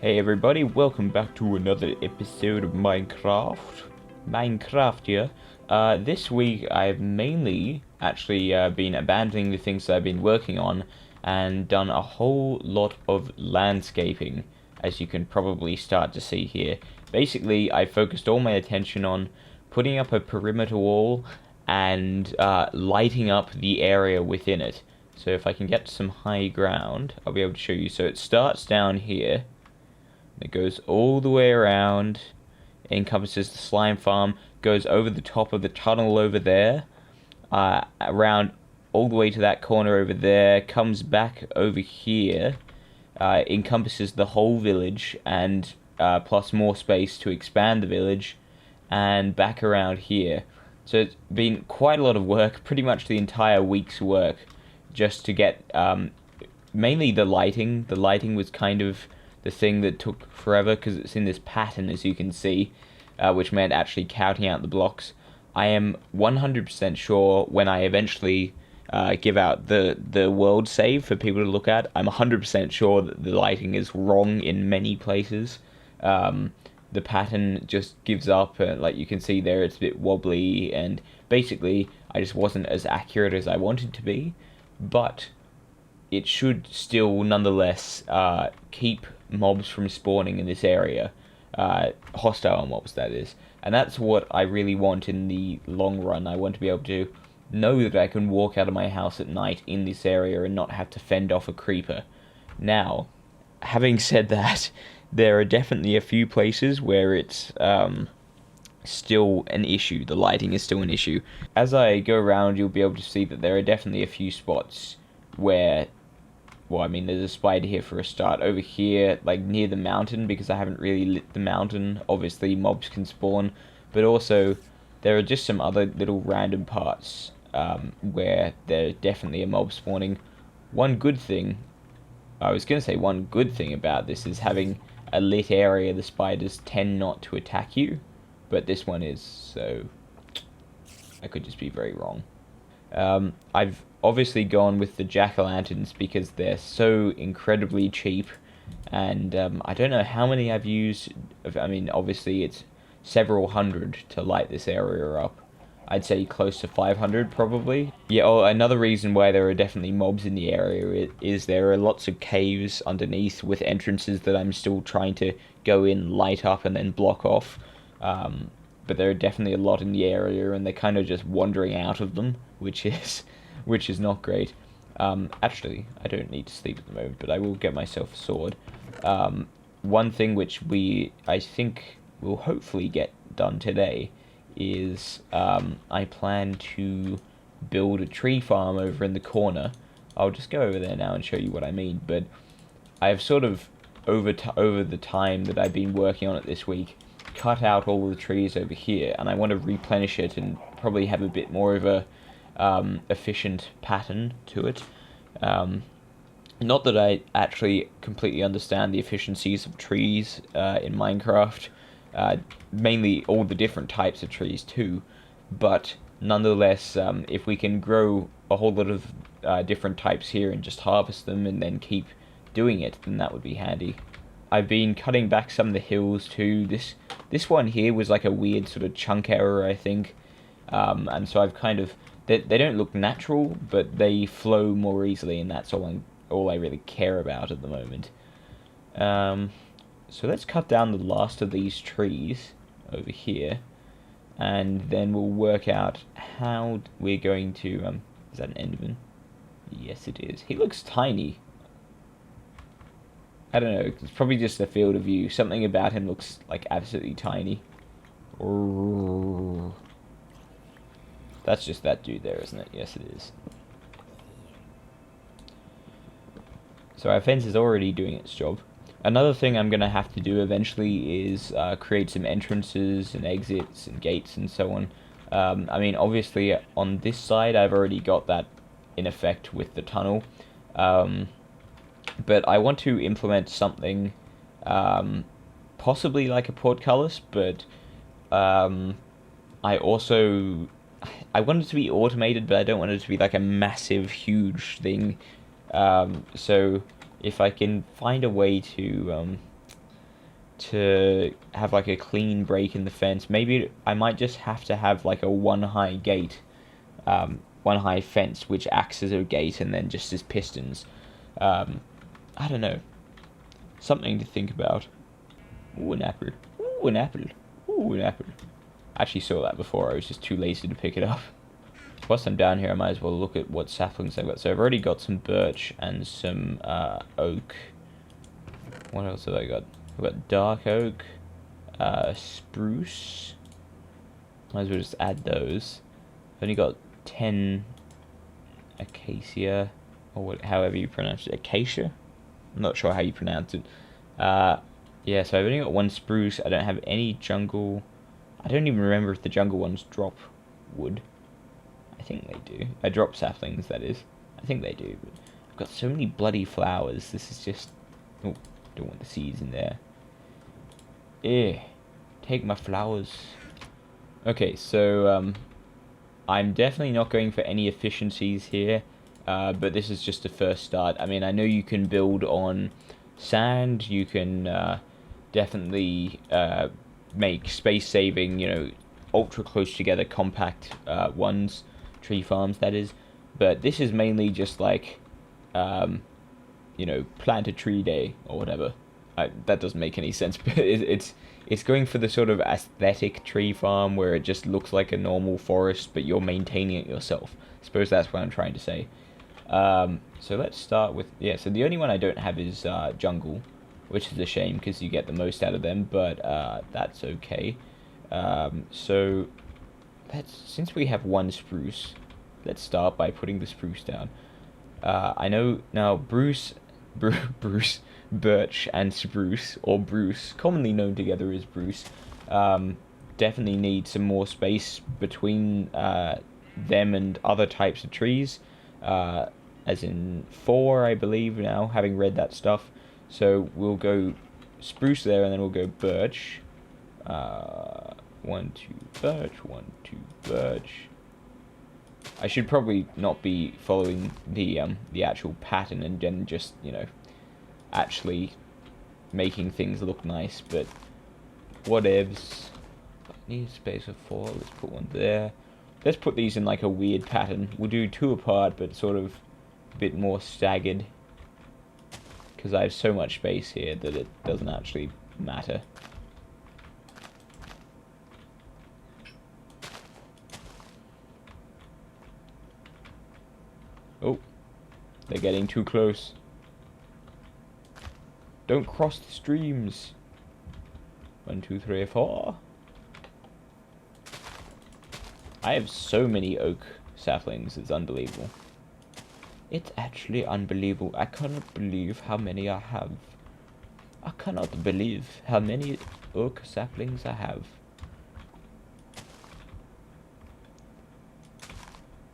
Hey everybody, welcome back to another episode of Minecraft here. This week I've mainly actually been abandoning the things that I've been working on and done a whole lot of landscaping, as you can probably start to see here. Basically, I focused all my attention on putting up a perimeter wall and lighting up the area within it. So if I can get some high ground, I'll be able to show you. So it starts down here. It goes all the way around, encompasses the slime farm, goes over the top of the tunnel over there, around all the way to that corner over there, comes back over here, encompasses the whole village, and plus more space to expand the village, and back around here. So it's been quite a lot of work, pretty much the entire week's work, just to get mainly the lighting. The lighting was kind of the thing that took forever because it's in this pattern, as you can see, which meant actually counting out the blocks. I am 100% sure when I eventually give out the world save for people to look at, I'm 100% sure that the lighting is wrong in many places. The pattern just gives up, like you can see there, it's a bit wobbly, and basically I just wasn't as accurate as I wanted to be, but it should still nonetheless keep mobs from spawning in this area, hostile mobs that is, and that's what I really want in the long run. I want to be able to know that I can walk out of my house at night in this area and not have to fend off a creeper. Now, having said that, there are definitely a few places where it's still an issue. The lighting is still an issue. As I go around, you'll be able to see that there are definitely a few spots where, well, I mean, there's a spider here for a start. Over here, like near the mountain, because I haven't really lit the mountain, obviously mobs can spawn, but also there are just some other little random parts where there definitely are mobs spawning. One good thing about this is having a lit area. The spiders tend not to attack you, but this one is, so I could just be very wrong. I've obviously gone with the jack-o'-lanterns because they're so incredibly cheap, and I don't know how many I've used. I mean, obviously it's several hundred to light this area up. I'd say close to 500 probably. Yeah, oh, another reason why there are definitely mobs in the area is there are lots of caves underneath with entrances that I'm still trying to go in, light up, and then block off. But there are definitely a lot in the area, and they're kind of just wandering out of them, which is not great. Actually, I don't need to sleep at the moment, but I will get myself a sword. One thing which I think will hopefully get done today is I plan to build a tree farm over in the corner. I'll just go over there now and show you what I mean, but I've sort of, over the time that I've been working on it this week, cut out all the trees over here, and I want to replenish it and probably have a bit more of a efficient pattern to it. Not that I actually completely understand the efficiencies of trees in Minecraft, mainly all the different types of trees too, but nonetheless, if we can grow a whole lot of different types here and just harvest them and then keep doing it, then that would be handy. I've been cutting back some of the hills too. This one here was like a weird sort of chunk error, I think, and so I've kind of, they don't look natural, but they flow more easily, and that's all I really care about at the moment. So let's cut down the last of these trees over here, and then we'll work out how we're going to, is that an Enderman? Yes, it is. He looks tiny. I don't know, it's probably just a field of view. Something about him looks like absolutely tiny. That's just that dude there, isn't it? Yes, it is. So our fence is already doing its job. Another thing I'm going to have to do eventually is create some entrances and exits and gates and so on. I mean, obviously on this side I've already got that in effect with the tunnel. But I want to implement something possibly like a portcullis, but I want it to be automated, but I don't want it to be like a massive, huge thing. So if I can find a way to to have like a clean break in the fence. Maybe I might just have to have like a one high gate, one high fence, which acts as a gate and then just as pistons. I don't know. Something to think about. Ooh, an apple. Ooh, an apple. Ooh, an apple. I actually saw that before. I was just too lazy to pick it up. Whilst I'm down here, I might as well look at what saplings I've got. So I've already got some birch and some oak. What else have I got? I've got dark oak, spruce. Might as well just add those. I've only got 10 acacia, or however you pronounce it. Acacia? I'm not sure how you pronounce it. Yeah, so I've only got one spruce. I don't have any jungle. I don't even remember if the jungle ones drop wood. I think they do. I drop saplings, that is. I think they do. But I've got so many bloody flowers. This is just... Oh, don't want the seeds in there. Take my flowers. Okay, so I'm definitely not going for any efficiencies here. But this is just a first start. I mean, I know you can build on sand. You can definitely make space-saving, you know, ultra close together, compact ones. Tree farms, that is. But this is mainly just like, you know, plant a tree day or whatever. That doesn't make any sense, but it's going for the sort of aesthetic tree farm where it just looks like a normal forest, but you're maintaining it yourself. I suppose that's what I'm trying to say. So let's start with, yeah, so the only one I don't have is jungle, which is a shame because you get the most out of them, but that's okay. So since we have one spruce, let's start by putting the spruce down. I know now Bruce, birch and spruce, or Bruce, commonly known together as Bruce, definitely need some more space between them and other types of trees, as in 4, I believe now, having read that stuff. So we'll go spruce there, and then we'll go birch. 1, 2, birch, 1, 2, birch. I should probably not be following the actual pattern and then just, you know, actually making things look nice, but whatevs. Need space of 4, let's put one there. Let's put these in like a weird pattern. We'll do 2 apart, but sort of a bit more staggered, because I have so much space here that it doesn't actually matter. Oh, they're getting too close. Don't cross the streams. 1, 2, 3, 4. I have so many oak saplings, it's unbelievable. It's actually unbelievable. I cannot believe how many I have. I cannot believe how many oak saplings I have.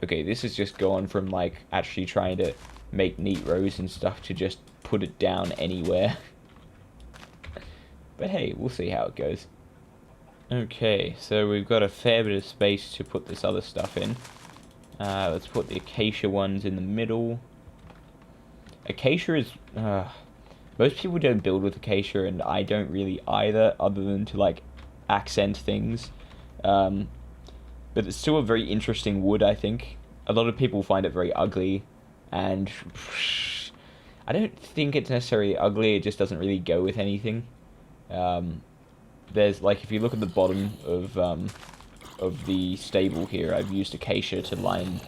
Okay, this is just going from like actually trying to make neat rows and stuff to just put it down anywhere. But hey, we'll see how it goes. Okay, so we've got a fair bit of space to put this other stuff in. Let's put the acacia ones in the middle. Acacia is... most people don't build with acacia, and I don't really either, other than to like accent things. But it's still a very interesting wood, I think. A lot of people find it very ugly, and I don't think it's necessarily ugly, it just doesn't really go with anything. There's, like, if you look at the bottom of the stable here, I've used acacia to line...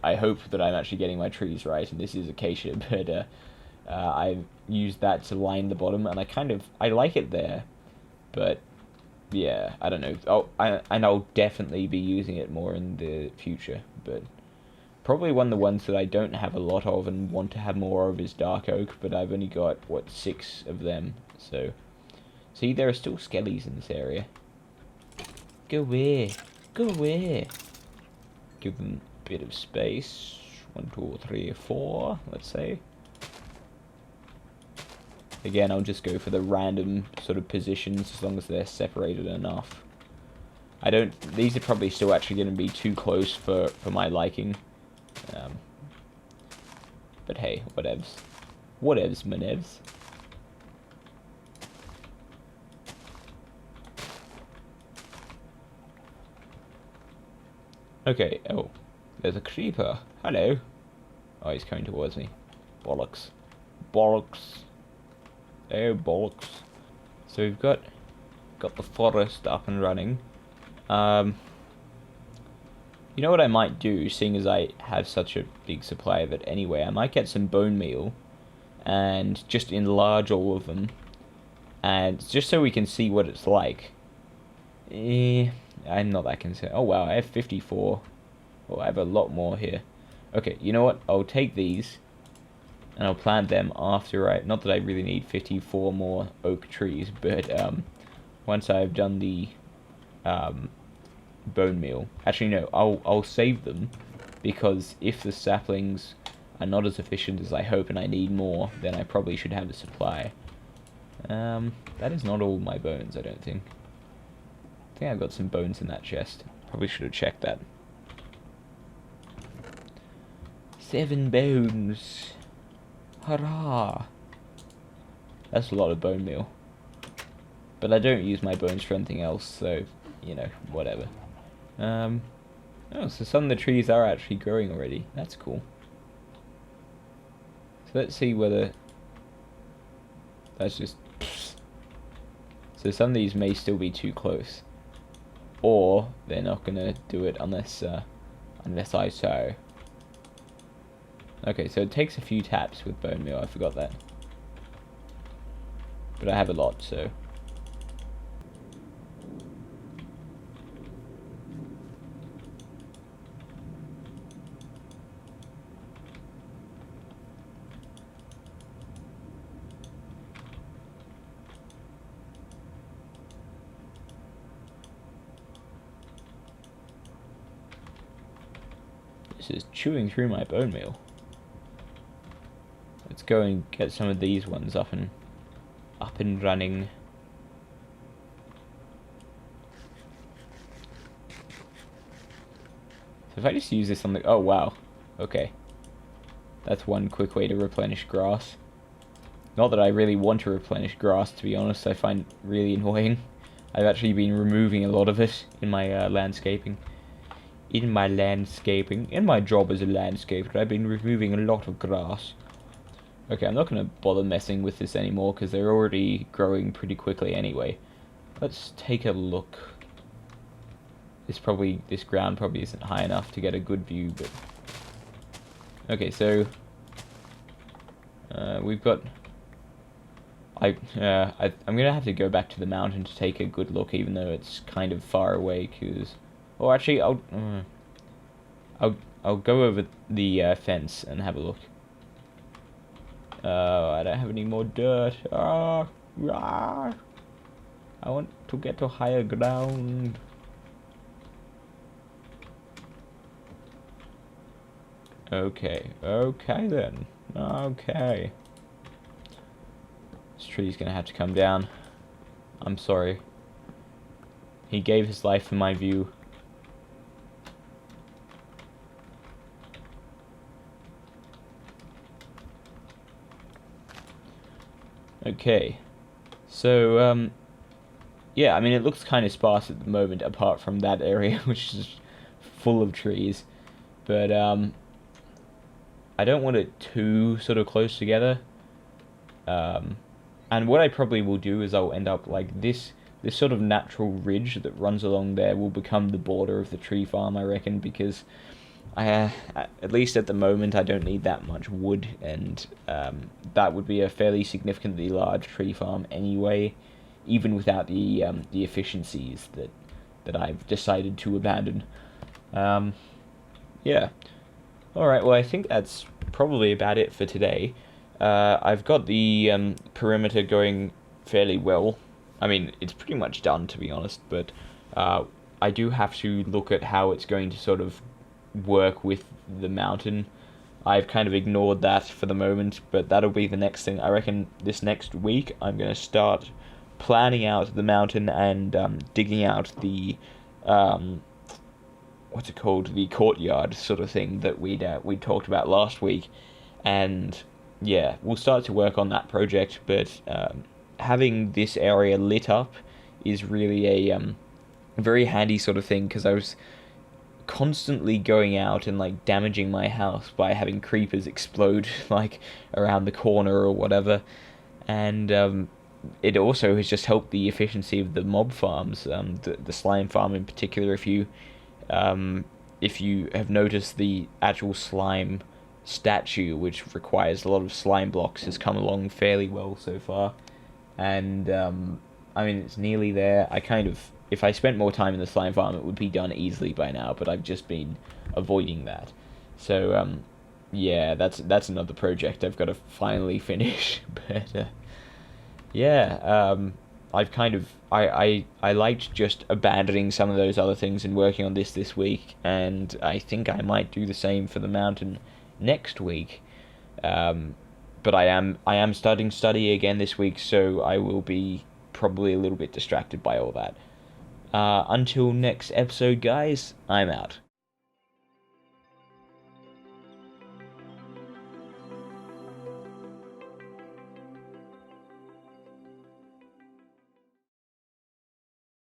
I hope that I'm actually getting my trees right, and this is acacia, but I've used that to line the bottom, and I like it there, but... yeah, I don't know. And I'll definitely be using it more in the future, but probably one of the ones that I don't have a lot of and want to have more of is dark oak, but I've only got, what, 6 of them, so... see, there are still skellies in this area. Go away. Go away. Give them a bit of space. 1, 2, 3, 4, let's say. Again, I'll just go for the random sort of positions as long as they're separated enough. These are probably still actually going to be too close for my liking. But hey, whatevs. Whatevs, manevs. Okay, oh, there's a creeper. Hello. Oh, he's coming towards me. Bollocks. Bollocks. Oh, bollocks. So we've got the forest up and running. You know what I might do, seeing as I have such a big supply of it anyway, I might get some bone meal and just enlarge all of them, and just so we can see what it's like. I'm not that concerned. Oh wow, I have 54. Oh, I have a lot more here. Okay, you know what? I'll take these and I'll plant them after not that I really need 54 more oak trees, but once I've done the bone meal. Actually, no, I'll save them, because if the saplings are not as efficient as I hope and I need more, then I probably should have a supply. That is not all my bones, I don't think. I think I've got some bones in that chest. Probably should have checked that. 7 bones. Hurrah! That's a lot of bone meal. But I don't use my bones for anything else, so, you know, whatever. Oh, so some of the trees are actually growing already. That's cool. So let's see whether... That's just... So some of these may still be too close. Or they're not gonna do it unless I so. Okay, so it takes a few taps with bone meal, I forgot that. But I have a lot, so... This is chewing through my bone meal. Let's go and get some of these ones up and running. So if I just use this on the... Oh, wow. Okay. That's one quick way to replenish grass. Not that I really want to replenish grass, to be honest. I find it really annoying. I've actually been removing a lot of it in my landscaping. In my job as a landscaper, I've been removing a lot of grass. Okay, I'm not going to bother messing with this anymore, because they're already growing pretty quickly anyway. Let's take a look. This ground probably isn't high enough to get a good view, but... Okay, so... we've got... I'm gonna have to go back to the mountain to take a good look, even though it's kind of far away, because... Oh, actually, I'll go over the fence and have a look. I don't have any more dirt. I want to get to higher ground. Okay then. Okay. This tree's gonna have to come down. I'm sorry. He gave his life for my view. Okay, so, yeah, I mean, it looks kind of sparse at the moment, apart from that area, which is full of trees, but, I don't want it too sort of close together, and what I probably will do is I'll end up, like, this sort of natural ridge that runs along there will become the border of the tree farm, I reckon, because at least at the moment, I don't need that much wood, and that would be a fairly significantly large tree farm anyway, even without the efficiencies that I've decided to abandon. Yeah. Alright, well, I think that's probably about it for today. I've got the perimeter going fairly well. I mean, it's pretty much done, to be honest, but I do have to look at how it's going to sort of work with the mountain. I've kind of ignored that for the moment, but that'll be the next thing. I reckon this next week I'm going to start planning out the mountain and digging out the what's it called, the courtyard sort of thing that we talked about last week, and yeah, we'll start to work on that project. But having this area lit up is really a very handy sort of thing, because I was constantly going out and like damaging my house by having creepers explode like around the corner or whatever, and it also has just helped the efficiency of the mob farms, the slime farm in particular. If you have noticed, the actual slime statue, which requires a lot of slime blocks, has come along fairly well so far, and I mean it's nearly there. If I spent more time in the slime farm, it would be done easily by now, but I've just been avoiding that. So yeah, that's another project I've got to finally finish. But yeah, I've kind of I liked just abandoning some of those other things and working on this week, and I think I might do the same for the mountain next week. But I am starting study again this week, so I will be probably a little bit distracted by all that. Until next episode, guys, I'm out.